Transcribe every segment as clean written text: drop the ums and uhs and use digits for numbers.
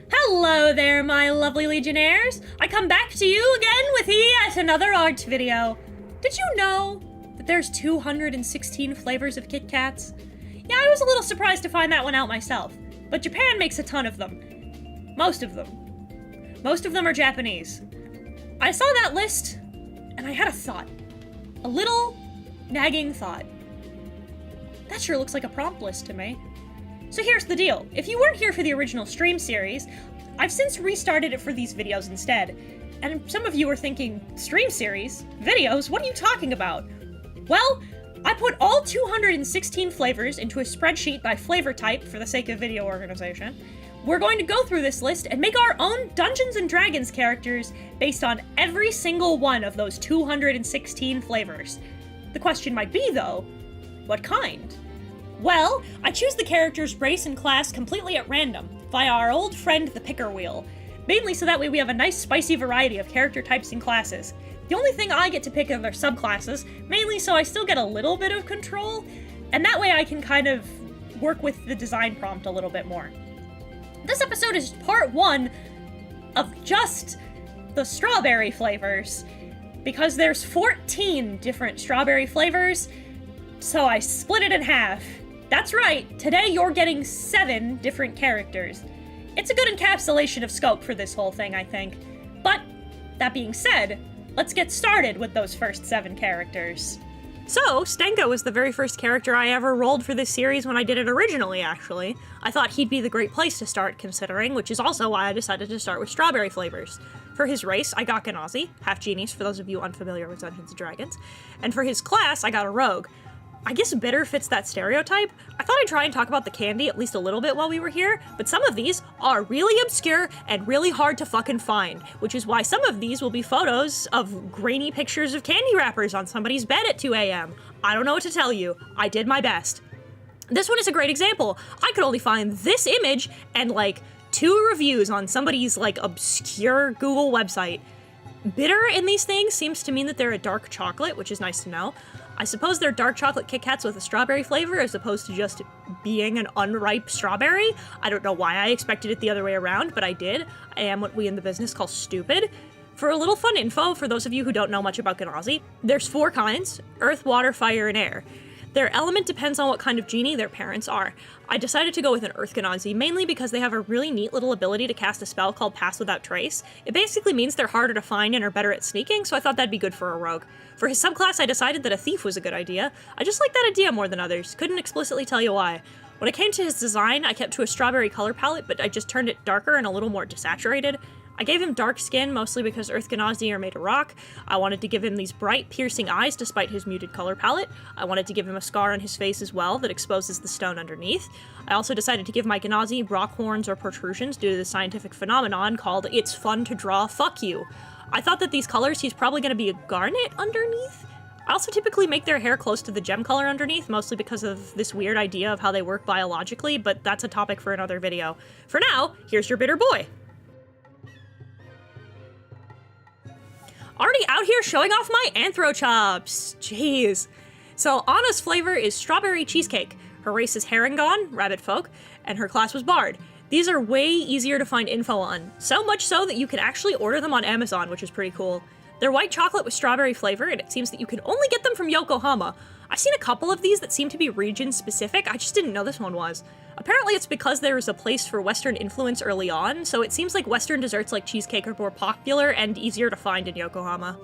Hello there, my lovely Legionnaires! I come back to you again with yet another art video. Did you know that there's 216 flavors of KitKats? Yeah, I was a little surprised to find that one out myself, but Japan makes a ton of them. Most of them. Most of them are Japanese. I saw that list, and I had a thought. A little nagging thought. That sure looks like a prompt list to me. So here's the deal. If you weren't here for the original stream series, I've since restarted it for these videos instead. And some of you are thinking, stream series? Videos? What are you talking about? Well, I put all 216 flavors into a spreadsheet by flavor type for the sake of video organization. We're going to go through this list and make our own Dungeons & Dragons characters based on every single one of those 216 flavors. The question might be, though, what kind? Well, I choose the character's race and class completely at random, via our old friend the picker wheel. Mainly so that way we have a nice spicy variety of character types and classes. The only thing I get to pick are their subclasses, mainly so I still get a little bit of control, and that way I can kind of work with the design prompt a little bit more. This episode is part 1 of just the strawberry flavors, because there's 14 different strawberry flavors, so I split it in half. That's right, today you're getting 7 different characters. It's a good encapsulation of scope for this whole thing, I think. But, that being said, let's get started with those first 7 characters. So, Stenko was the very first character I ever rolled for this series when I did it originally, actually. I thought he'd be the great place to start, considering, which is also why I decided to start with strawberry flavors. For his race, I got Ganazi, half genies for those of you unfamiliar with Dungeons & Dragons, and for his class, I got a rogue. I guess bitter fits that stereotype. I thought I'd try and talk about the candy at least a little bit while we were here, but some of these are really obscure and really hard to fucking find, which is why some of these will be photos of grainy pictures of candy wrappers on somebody's bed at 2 a.m. I don't know what to tell you. I did my best. This one is a great example. I could only find this image and like 2 reviews on somebody's like obscure Google website. Bitter in these things seems to mean that they're a dark chocolate, which is nice to know. I suppose they're dark chocolate KitKats with a strawberry flavor as opposed to just being an unripe strawberry. I don't know why I expected it the other way around, but I did. I am what we in the business call stupid. For a little fun info, for those of you who don't know much about Ganazi, there's 4 kinds: earth, water, fire, and air. Their element depends on what kind of genie their parents are. I decided to go with an Earth Ganazi, mainly because they have a really neat little ability to cast a spell called Pass Without Trace. It basically means they're harder to find and are better at sneaking, so I thought that'd be good for a rogue. For his subclass, I decided that a thief was a good idea. I just like that idea more than others. Couldn't explicitly tell you why. When it came to his design, I kept to a strawberry color palette, but I just turned it darker and a little more desaturated. I gave him dark skin, mostly because Earth Ganazi are made of rock. I wanted to give him these bright, piercing eyes despite his muted color palette. I wanted to give him a scar on his face as well that exposes the stone underneath. I also decided to give my Ganazi rock horns or protrusions due to the scientific phenomenon called "it's fun to draw, fuck you." I thought that these colors he's probably going to be a garnet underneath. I also typically make their hair close to the gem color underneath, mostly because of this weird idea of how they work biologically, but that's a topic for another video. For now, here's your bitter boy. Already out here showing off my anthro chops. Jeez. So Anna's flavor is strawberry cheesecake. Her race is Harengon, rabbit folk, and her class was Bard. These are way easier to find info on, so much so that you can actually order them on Amazon, which is pretty cool. They're white chocolate with strawberry flavor, and it seems that you can only get them from Yokohama. I've seen a couple of these that seem to be region-specific, I just didn't know this one was. Apparently it's because there is a place for Western influence early on, so it seems like Western desserts like cheesecake are more popular and easier to find in Yokohama.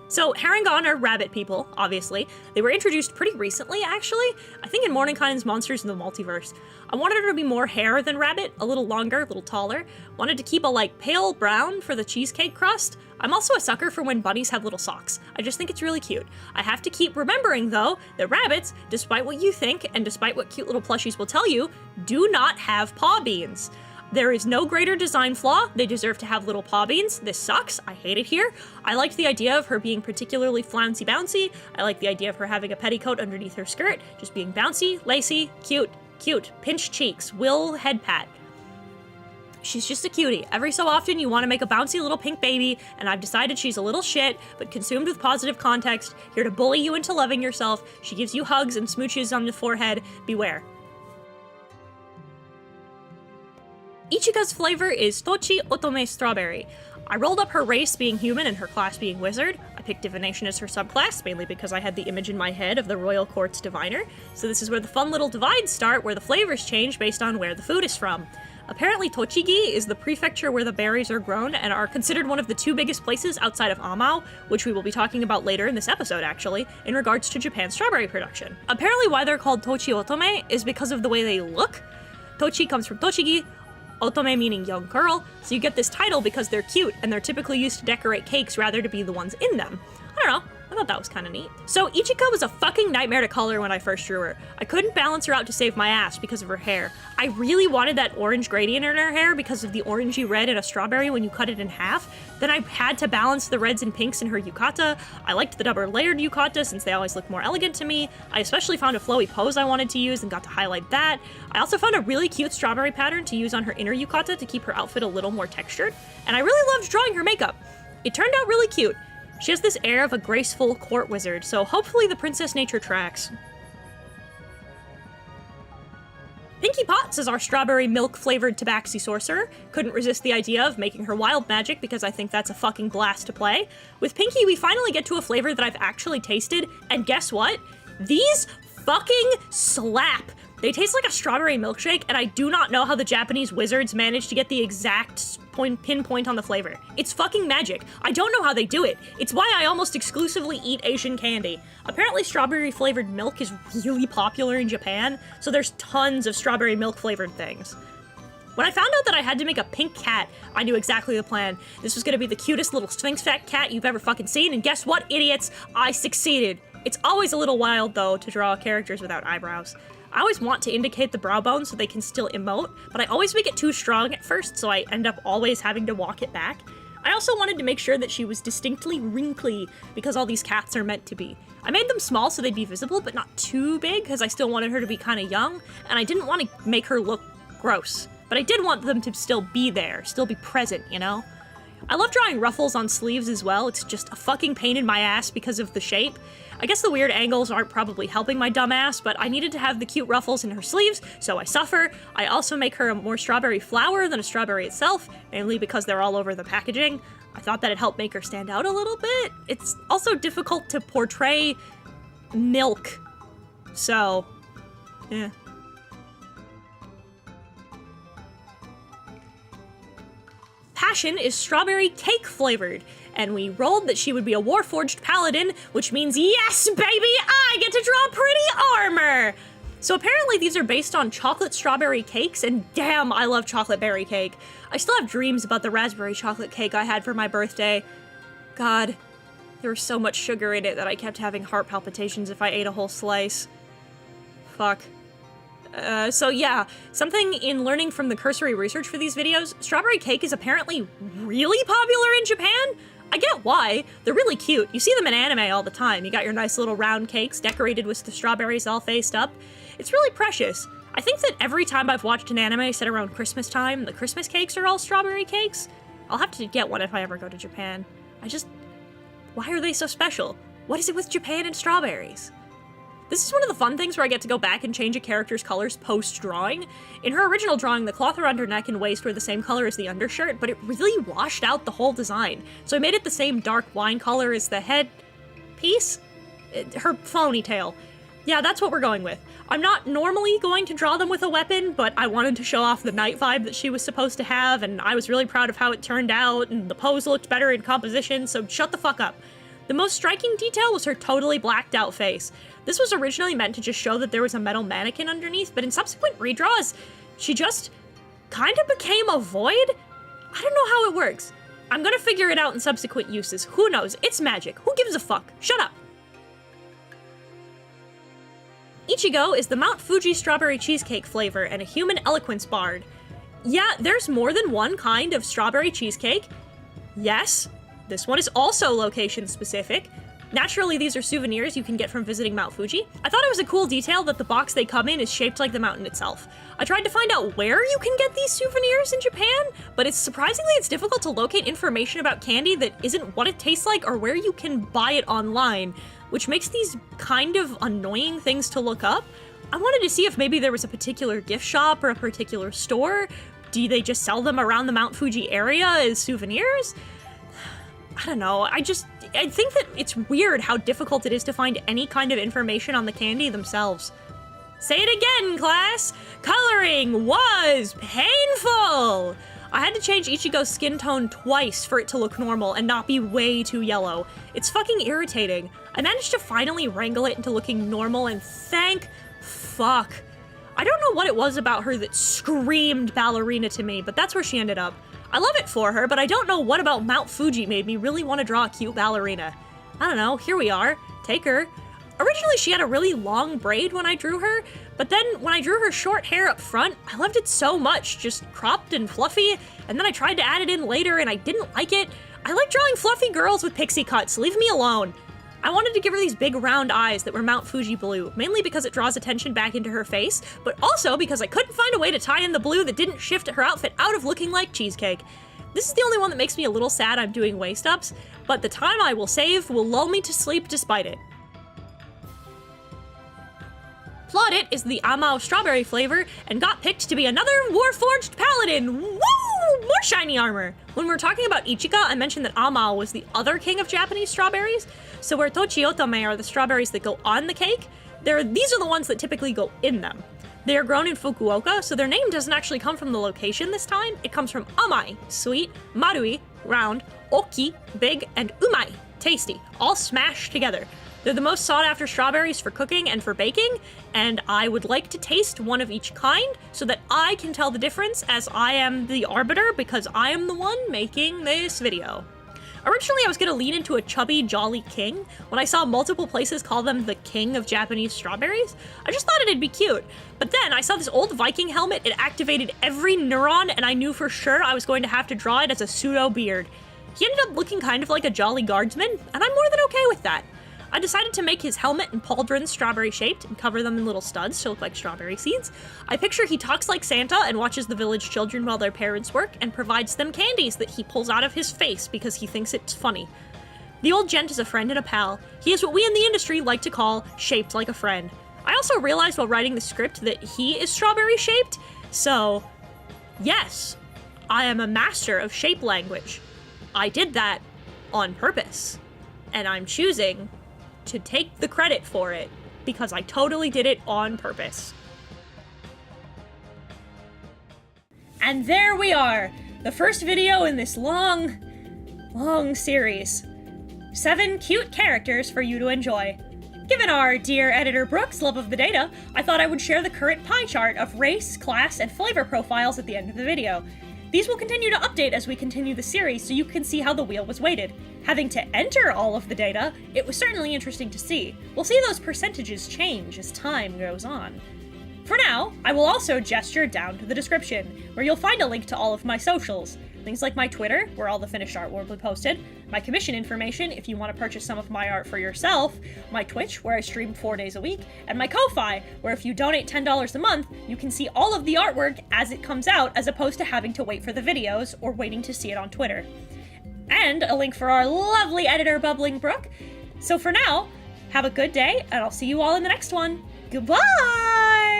So, Harengon are rabbit people, obviously. They were introduced pretty recently, actually. I think in Mordenkainen's Monsters in the Multiverse. I wanted her to be more hare than rabbit, a little longer, a little taller. Wanted to keep a, like, pale brown for the cheesecake crust. I'm also a sucker for when bunnies have little socks. I just think it's really cute. I have to keep remembering, though, that rabbits, despite what you think, and despite what cute little plushies will tell you, do not have paw beans. There is no greater design flaw. They deserve to have little paw beans. This sucks. I hate it here. I liked the idea of her being particularly flouncy bouncy. I like the idea of her having a petticoat underneath her skirt, just being bouncy, lacy, cute, cute, pinched cheeks, will head pat. She's just a cutie. Every so often you want to make a bouncy little pink baby, and I've decided she's a little shit, but consumed with positive context, here to bully you into loving yourself. She gives you hugs and smooches on the forehead. Beware. Ichika's flavor is Tochi Otome Strawberry. I rolled up her race being human and her class being wizard. I picked divination as her subclass, mainly because I had the image in my head of the royal court's diviner. So this is where the fun little divides start, where the flavors change based on where the food is from. Apparently Tochigi is the prefecture where the berries are grown and are considered one of the 2 biggest places outside of Amao, which we will be talking about later in this episode actually, in regards to Japan's strawberry production. Apparently why they're called Tochi Otome is because of the way they look. Tochi comes from Tochigi, Otome meaning young girl, so you get this title because they're cute, and they're typically used to decorate cakes rather to be the ones in them. I don't know, I thought that was kinda neat. So Ichika was a fucking nightmare to color when I first drew her. I couldn't balance her out to save my ass because of her hair. I really wanted that orange gradient in her hair because of the orangey red in a strawberry when you cut it in half. Then I had to balance the reds and pinks in her yukata. I liked the double layered yukata since they always look more elegant to me. I especially found a flowy pose I wanted to use and got to highlight that. I also found a really cute strawberry pattern to use on her inner yukata to keep her outfit a little more textured. And I really loved drawing her makeup. It turned out really cute. She has this air of a graceful court wizard, so hopefully the princess nature tracks. Pinkie Potts is our strawberry milk-flavored tabaxi sorcerer. Couldn't resist the idea of making her wild magic because I think that's a fucking blast to play. With Pinkie, we finally get to a flavor that I've actually tasted, and guess what? These fucking slap! They taste like a strawberry milkshake, and I do not know how the Japanese wizards managed to get the exact pinpoint on the flavor. It's fucking magic. I don't know how they do it. It's why I almost exclusively eat Asian candy. Apparently strawberry flavored milk is really popular in Japan, so there's tons of strawberry milk flavored things. When I found out that I had to make a pink cat, I knew exactly the plan. This was gonna be the cutest little Sphinx fat cat you've ever fucking seen, and guess what, idiots? I succeeded. It's always a little wild, though, to draw characters without eyebrows. I always want to indicate the brow bone so they can still emote, but I always make it too strong at first, so I end up always having to walk it back. I also wanted to make sure that she was distinctly wrinkly, because all these cats are meant to be. I made them small so they'd be visible, but not too big, because I still wanted her to be kind of young, and I didn't want to make her look gross. But I did want them to still be there, still be present, you know? I love drawing ruffles on sleeves as well. It's just a fucking pain in my ass because of the shape. I guess the weird angles aren't probably helping my dumb ass, but I needed to have the cute ruffles in her sleeves, so I suffer. I also make her a more strawberry flower than a strawberry itself, mainly because they're all over the packaging. I thought that it'd help make her stand out a little bit. It's also difficult to portray milk, so, yeah. Passion is strawberry cake flavored, and we rolled that she would be a Warforged Paladin, which means yes, baby, I get to draw pretty armor! So apparently these are based on chocolate strawberry cakes, and damn, I love chocolate berry cake. I still have dreams about the raspberry chocolate cake I had for my birthday. God, there was so much sugar in it that I kept having heart palpitations if I ate a whole slice. Fuck. So yeah, something in learning from the cursory research for these videos, strawberry cake is apparently really popular in Japan? I get why. They're really cute. You see them in anime all the time. You got your nice little round cakes decorated with the strawberries all faced up. It's really precious. I think that every time I've watched an anime set around Christmas time, the Christmas cakes are all strawberry cakes. I'll have to get one if I ever go to Japan. Why are they so special? What is it with Japan and strawberries? This is one of the fun things where I get to go back and change a character's colors post-drawing. In her original drawing, the cloth around her neck and waist were the same color as the undershirt, but it really washed out the whole design. So I made it the same dark wine color as the head piece? Her ponytail. Yeah, that's what we're going with. I'm not normally going to draw them with a weapon, but I wanted to show off the night vibe that she was supposed to have, and I was really proud of how it turned out, and the pose looked better in composition, so shut the fuck up. The most striking detail was her totally blacked out face. This was originally meant to just show that there was a metal mannequin underneath, but in subsequent redraws, she just kind of became a void? I don't know how it works. I'm gonna figure it out in subsequent uses. Who knows? It's magic. Who gives a fuck? Shut up. Ichigo is the Mount Fuji strawberry cheesecake flavor and a human eloquence bard. Yeah, there's more than one kind of strawberry cheesecake. Yes, this one is also location specific. Naturally, these are souvenirs you can get from visiting Mount Fuji. I thought it was a cool detail that the box they come in is shaped like the mountain itself. I tried to find out where you can get these souvenirs in Japan, but it's difficult to locate information about candy that isn't what it tastes like or where you can buy it online, which makes these kind of annoying things to look up. I wanted to see if maybe there was a particular gift shop or a particular store do they just sell them around the Mount Fuji area as souvenirs? I don't know, I think that it's weird how difficult it is to find any kind of information on the candy themselves. Say it again, class! Coloring was painful! I had to change Ichigo's skin tone twice for it to look normal and not be way too yellow. It's fucking irritating. I managed to finally wrangle it into looking normal, and thank fuck. I don't know what it was about her that screamed ballerina to me, but that's where she ended up. I love it for her, but I don't know what about Mount Fuji made me really want to draw a cute ballerina. I don't know, here we are. Take her. Originally, she had a really long braid when I drew her, but then when I drew her short hair up front, I loved it so much, just cropped and fluffy, and then I tried to add it in later and I didn't like it. I like drawing fluffy girls with pixie cuts, leave me alone. I wanted to give her these big round eyes that were Mount Fuji blue, mainly because it draws attention back into her face, but also because I couldn't find a way to tie in the blue that didn't shift her outfit out of looking like cheesecake. This is the only one that makes me a little sad I'm doing waist-ups, but the time I will save will lull me to sleep despite it. Plaudit is the Amao strawberry flavor and got picked to be another Warforged Paladin! Woo! More shiny armor! When we're talking about Ichika, I mentioned that Amao was the other king of Japanese strawberries, so where Tochiotome are the strawberries that go on the cake, these are the ones that typically go in them. They are grown in Fukuoka, so their name doesn't actually come from the location this time, it comes from amai, sweet, marui, round, oki, big, and umai, tasty, all smashed together. They're the most sought-after strawberries for cooking and for baking, and I would like to taste one of each kind so that I can tell the difference, as I am the arbiter because I am the one making this video. Originally, I was going to lean into a chubby, jolly king. When I saw multiple places call them the king of Japanese strawberries, I just thought it'd be cute. But then I saw this old Viking helmet, it activated every neuron, and I knew for sure I was going to have to draw it as a pseudo beard. He ended up looking kind of like a jolly guardsman, and I'm more than okay with that. I decided to make his helmet and pauldrons strawberry-shaped and cover them in little studs to look like strawberry seeds. I picture he talks like Santa and watches the village children while their parents work and provides them candies that he pulls out of his face because he thinks it's funny. The old gent is a friend and a pal. He is what we in the industry like to call shaped like a friend. I also realized while writing the script that he is strawberry-shaped, so yes, I am a master of shape language. I did that on purpose, and I'm choosing to take the credit for it, because I totally did it on purpose. And there we are! The first video in this long series. 7 cute characters for you to enjoy. Given our dear editor Brooks' love of the data, I thought I would share the current pie chart of race, class, and flavor profiles at the end of the video. These will continue to update as we continue the series so you can see how the wheel was weighted. Having to enter all of the data, it was certainly interesting to see. We'll see those percentages change as time goes on. For now, I will also gesture down to the description, where you'll find a link to all of my socials. Things like my Twitter, where all the finished art will be posted, my commission information if you want to purchase some of my art for yourself, my Twitch, where I stream 4 days a week, and my Ko-Fi, where if you donate $10 a month, you can see all of the artwork as it comes out, as opposed to having to wait for the videos or waiting to see it on Twitter. And a link for our lovely editor, Bubbling Brook. So for now, have a good day, and I'll see you all in the next one. Goodbye!